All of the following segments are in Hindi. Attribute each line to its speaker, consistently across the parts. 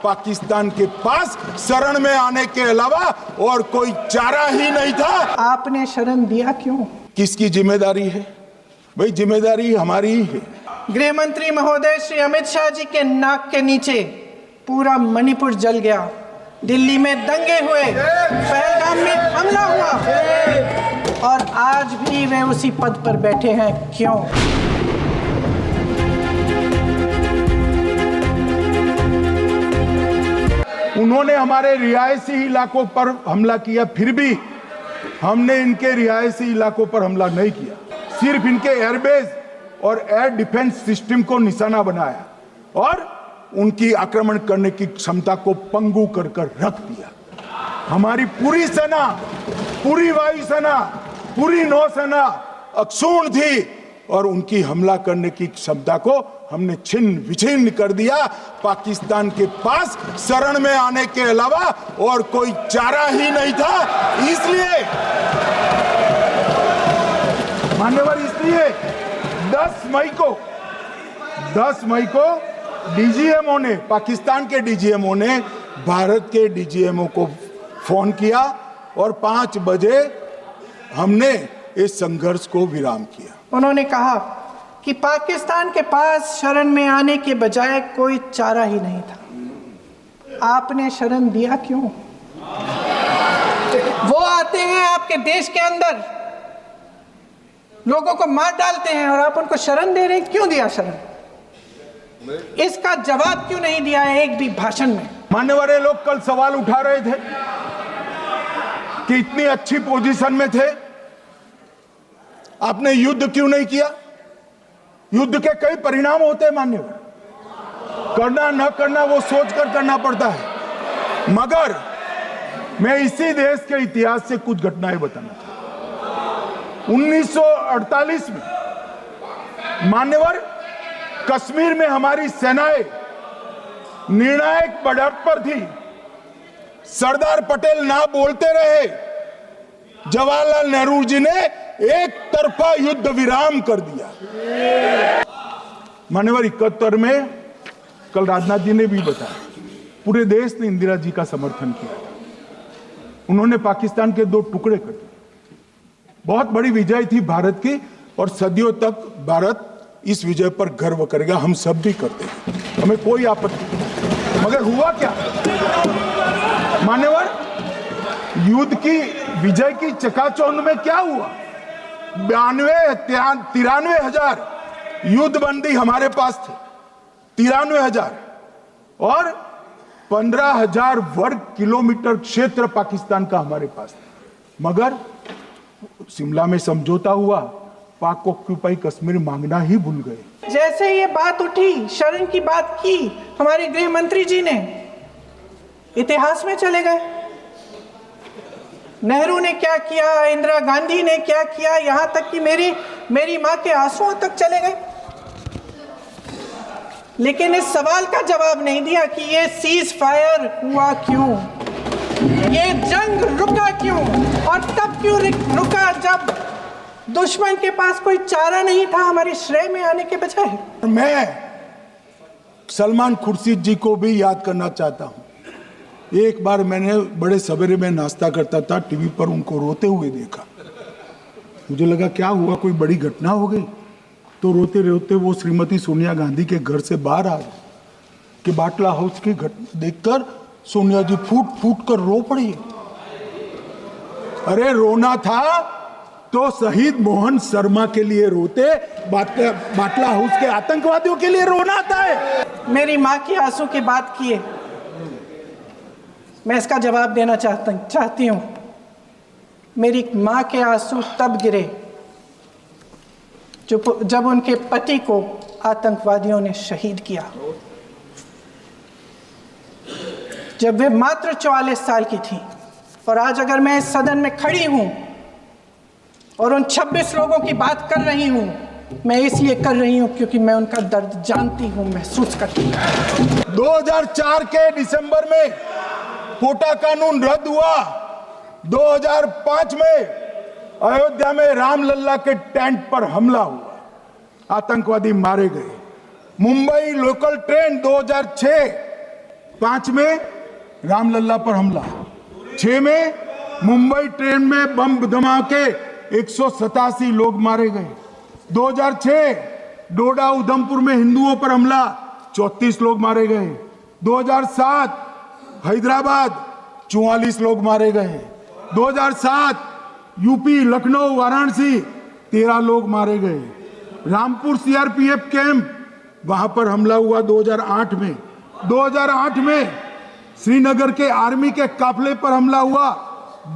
Speaker 1: पाकिस्तान के पास शरण में आने के अलावा और कोई चारा ही नहीं था।
Speaker 2: आपने शरण दिया क्यों?
Speaker 1: किसकी जिम्मेदारी है भाई? जिम्मेदारी हमारी ही है।
Speaker 2: गृह मंत्री महोदय श्री अमित शाह जी के नाक के नीचे पूरा मणिपुर जल गया, दिल्ली में दंगे हुए, पहलगाम में हमला हुआ और आज भी वे उसी पद पर बैठे हैं। क्यों?
Speaker 1: उन्होंने हमारे रिहायशी इलाकों पर हमला किया, फिर भी हमने इनके रिहायशी इलाकों पर हमला नहीं किया। सिर्फ इनके एयरबेस और एयर डिफेंस सिस्टम को निशाना बनाया और उनकी आक्रमण करने की क्षमता को पंगु कर रख दिया। हमारी पूरी सेना, पूरी वायुसेना, पूरी नौसेना अक्षुण्ण थी और उनकी हमला करने की क्षमता को हमने छिन्न विछिन्न कर दिया। पाकिस्तान के पास शरण में आने के अलावा और कोई चारा ही नहीं था। इसलिए मान्यवर, इसलिए 10 मई को डीजीएमओ ने, पाकिस्तान के डीजीएमओ ने भारत के डीजीएमओ को फोन किया और 5 बजे हमने इस संघर्ष को विराम किया।
Speaker 2: उन्होंने कहा कि पाकिस्तान के पास शरण में आने के बजाय कोई चारा ही नहीं था। आपने शरण दिया क्यों? वो आते हैं आपके देश के अंदर, लोगों को मार डालते हैं और आप उनको शरण दे रहे हैं। क्यों दिया शरण? इसका जवाब क्यों नहीं दिया है एक भी भाषण में?
Speaker 1: मान्यवर, लोग कल सवाल उठा रहे थे कि इतनी अच्छी पोजीशन में थे, आपने युद्ध क्यों नहीं किया? युद्ध के कई परिणाम होते हैं मान्यवर, करना न करना वो सोचकर करना पड़ता है। मगर मैं इसी देश के इतिहास से कुछ घटनाएं बताना चाहता हूं। 1948 में मान्यवर, कश्मीर में हमारी सेनाएं निर्णायक बढ़त पर थी। सरदार पटेल ना बोलते रहे, जवाहरलाल नेहरू जी ने एक तरफा युद्ध विराम कर दिया। मान्यवर, 71 में कल राजनाथ जी ने भी बताया, पूरे देश ने इंदिरा जी का समर्थन किया। उन्होंने पाकिस्तान के 2 टुकड़े कर दिए। बहुत बड़ी विजय थी भारत की और सदियों तक भारत इस विजय पर गर्व करेगा। हम सब भी करते हैं, हमें कोई आपत्ति नहीं। मगर हुआ क्या मान्यवर? युद्ध की विजय की चकाचौंध में क्या हुआ? 93 हजार युद्धबंदी हमारे पास थे, 93 हजार, और 15,000 वर्ग किलोमीटर क्षेत्र पाकिस्तान का हमारे पास था। मगर शिमला में समझौता हुआ, पाक ऑक्यूपाई कश्मीर मांगना ही भूल गए।
Speaker 2: जैसे ये बात उठी, शरण की बात की हमारे गृह मंत्री जी ने, इतिहास में चले गए। नेहरू ने क्या किया, इंदिरा गांधी ने क्या किया, यहां तक कि मेरी मां के आंसुओं तक चले गए। लेकिन इस सवाल का जवाब नहीं दिया कि ये सीज फायर हुआ क्यों, ये जंग रुका क्यों, और तब क्यों रुका जब दुश्मन के पास कोई चारा नहीं था हमारे श्रेय में आने के बजाय।
Speaker 1: मैं सलमान खुर्शीद जी को भी याद करना चाहता हूं। एक बार मैंने बड़े सवेरे में नाश्ता करता था, टीवी पर उनको रोते हुए देखा। मुझे लगा क्या हुआ, कोई बड़ी घटना हो गई। तो रोते रोते वो श्रीमती सोनिया गांधी के घर से बाहर आ गए कि बाटला हाउस की घटना देखकर सोनिया जी फूट फूट कर रो पड़ी। अरे रोना था तो शहीद मोहन शर्मा के लिए रोते, बाटला हाउस के आतंकवादियों के लिए रोना आता है।
Speaker 2: मेरी माँ की आंसू की बात किए, मैं इसका जवाब देना चाहती हूँ। मेरी माँ के आंसू तब गिरे जब उनके पति को आतंकवादियों ने शहीद किया, जब वे मात्र 44 साल की थी। और आज अगर मैं इस सदन में खड़ी हूँ और उन 26 लोगों की बात कर रही हूँ, मैं इसलिए कर रही हूँ क्योंकि मैं उनका दर्द जानती हूँ, महसूस करती हूँ।
Speaker 1: 2004 के दिसंबर में कोटा कानून रद्द हुआ। 2005 में अयोध्या में रामलल्ला के टेंट पर हमला हुआ, आतंकवादी मारे गए। मुंबई लोकल ट्रेन 2006 5 में रामलल्ला पर हमला, 6 में मुंबई ट्रेन में बम धमाके 187 लोग मारे गए। 2006 डोडा उधमपुर में हिंदुओं पर हमला, 34 लोग मारे गए। 2007 हैदराबाद 44 लोग मारे गए। 2007 यूपी लखनऊ वाराणसी 13 लोग मारे गए। रामपुर सीआरपीएफ कैंप वहां पर हमला हुआ 2008 में। 2008 में श्रीनगर के आर्मी के काफिले पर हमला हुआ,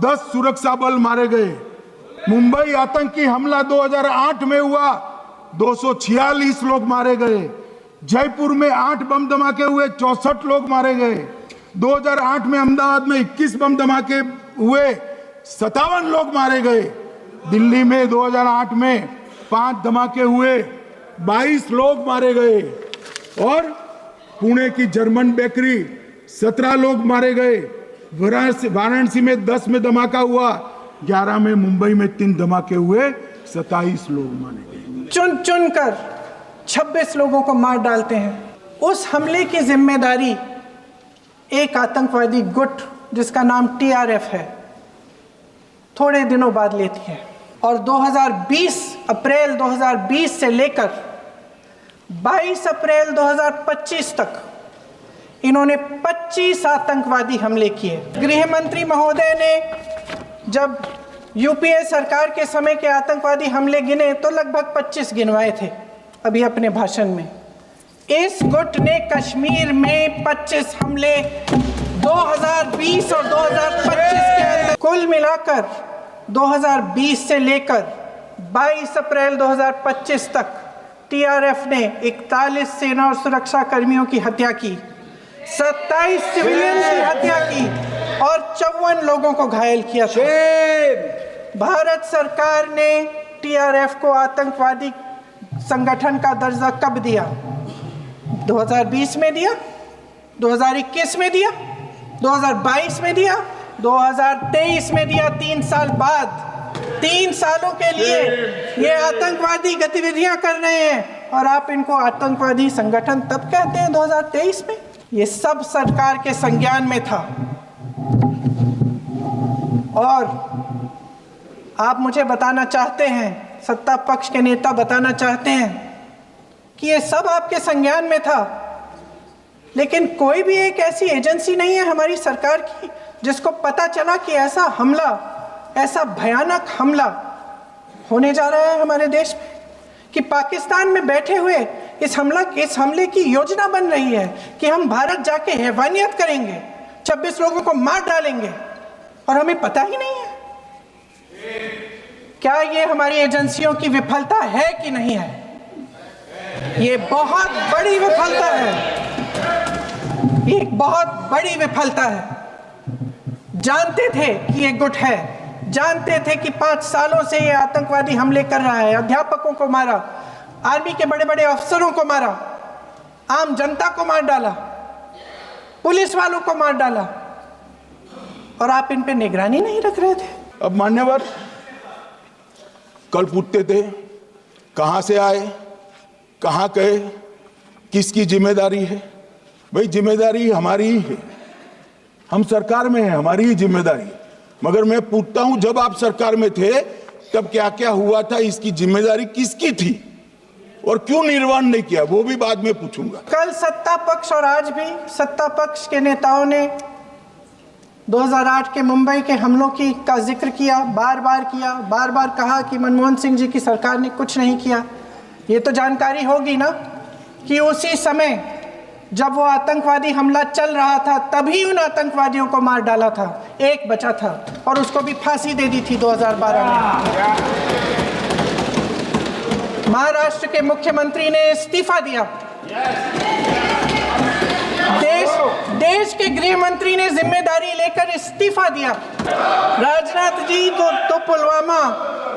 Speaker 1: 10 सुरक्षा बल मारे गए। मुंबई आतंकी हमला 2008 में हुआ, 246 लोग मारे गए। जयपुर में 8 बम धमाके हुए, 64 लोग मारे गए। 2008 में अहमदाबाद में 21 बम धमाके हुए, 57 लोग मारे गए। दिल्ली में 2008 में 5 धमाके हुए, 22 लोग मारे गए। और पुणे की जर्मन बेकरी 17 लोग मारे गए। वाराणसी में 10 में धमाका हुआ, 11 में मुंबई में 3 धमाके हुए, 27 लोग मारे गए।
Speaker 2: चुन चुन कर 26 लोगों को मार डालते हैं। उस हमले की जिम्मेदारी एक आतंकवादी गुट जिसका नाम टीआरएफ है थोड़े दिनों बाद लेती है। और अप्रैल 2020 से लेकर 22 अप्रैल 2025 तक इन्होंने 25 आतंकवादी हमले किए। गृह मंत्री महोदय ने जब यूपीए सरकार के समय के आतंकवादी हमले गिने तो लगभग 25 गिनवाए थे अभी अपने भाषण में। इस गुट ने कश्मीर में 25 हमले 2020 और 2025 के अंदर, कुल मिलाकर 2020 से लेकर 22 अप्रैल 2025 तक टीआरएफ ने 41 सेना और सुरक्षा कर्मियों की हत्या की, 27 सिविलियन की हत्या की और 54 लोगों को घायल किया था। भारत सरकार ने टीआरएफ को आतंकवादी संगठन का दर्जा कब दिया? 2020 में दिया, 2021 में दिया, 2022 में दिया, 2023 में दिया। 3 साल बाद, 3 सालों के लिए ये आतंकवादी गतिविधियां कर रहे हैं और आप इनको आतंकवादी संगठन तब कहते हैं 2023 में? ये सब सरकार के संज्ञान में था। और आप मुझे बताना चाहते हैं, सत्ता पक्ष के नेता बताना चाहते हैं कि ये सब आपके संज्ञान में था, लेकिन कोई भी एक ऐसी एजेंसी नहीं है हमारी सरकार की जिसको पता चला कि ऐसा हमला, ऐसा भयानक हमला होने जा रहा है हमारे देश में, कि पाकिस्तान में बैठे हुए इस हमले की योजना बन रही है कि हम भारत जाके हैवानियत करेंगे, 26 लोगों को मार डालेंगे और हमें पता ही नहीं है। क्या ये हमारी एजेंसियों की विफलता है कि नहीं है? ये बहुत बड़ी विफलता है, एक बहुत बड़ी विफलता है। जानते थे कि ये गुट है, जानते थे कि 5 सालों से ये आतंकवादी हमले कर रहा है, अध्यापकों को मारा, आर्मी के बड़े बड़े अफसरों को मारा, आम जनता को मार डाला, पुलिस वालों को मार डाला, और आप इन पे निगरानी नहीं रख रहे थे।
Speaker 1: अब मान्यवर कल पूछते थे कहां से आए, कहां गए, किसकी जिम्मेदारी है? भाई जिम्मेदारी हमारी ही है, हम सरकार में हैं, हमारी ही जिम्मेदारी है। मगर मैं पूछता हूं जब आप सरकार में थे तब क्या क्या हुआ था, इसकी जिम्मेदारी किसकी थी और क्यों निर्वहन नहीं किया, वो भी बाद में पूछूंगा।
Speaker 2: कल सत्ता पक्ष और आज भी सत्ता पक्ष के नेताओं ने 2008 के मुंबई के हमलों का जिक्र किया, बार बार कहा कि मनमोहन सिंह जी की सरकार ने कुछ नहीं किया। ये तो जानकारी होगी ना कि उसी समय जब वो आतंकवादी हमला चल रहा था तभी उन आतंकवादियों को मार डाला था, एक बचा था और उसको भी फांसी दे दी थी 2012 में। महाराष्ट्र के मुख्यमंत्री ने इस्तीफा दिया, देश के गृह मंत्री ने जिम्मेदारी लेकर इस्तीफा दिया। राजनाथ जी तो पुलवामा,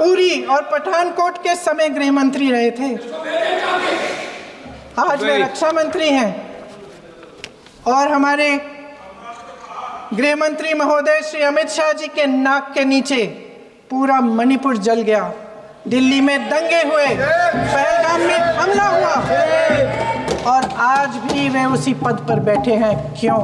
Speaker 2: उरी और पठानकोट के समय गृह मंत्री रहे थे, आज वे रक्षा मंत्री हैं। और हमारे गृह मंत्री महोदय श्री अमित शाह जी के नाक के नीचे पूरा मणिपुर जल गया, दिल्ली में दंगे हुए, पहलगाम में हमला हुआ, और आज भी वे उसी पद पर बैठे हैं। क्यों?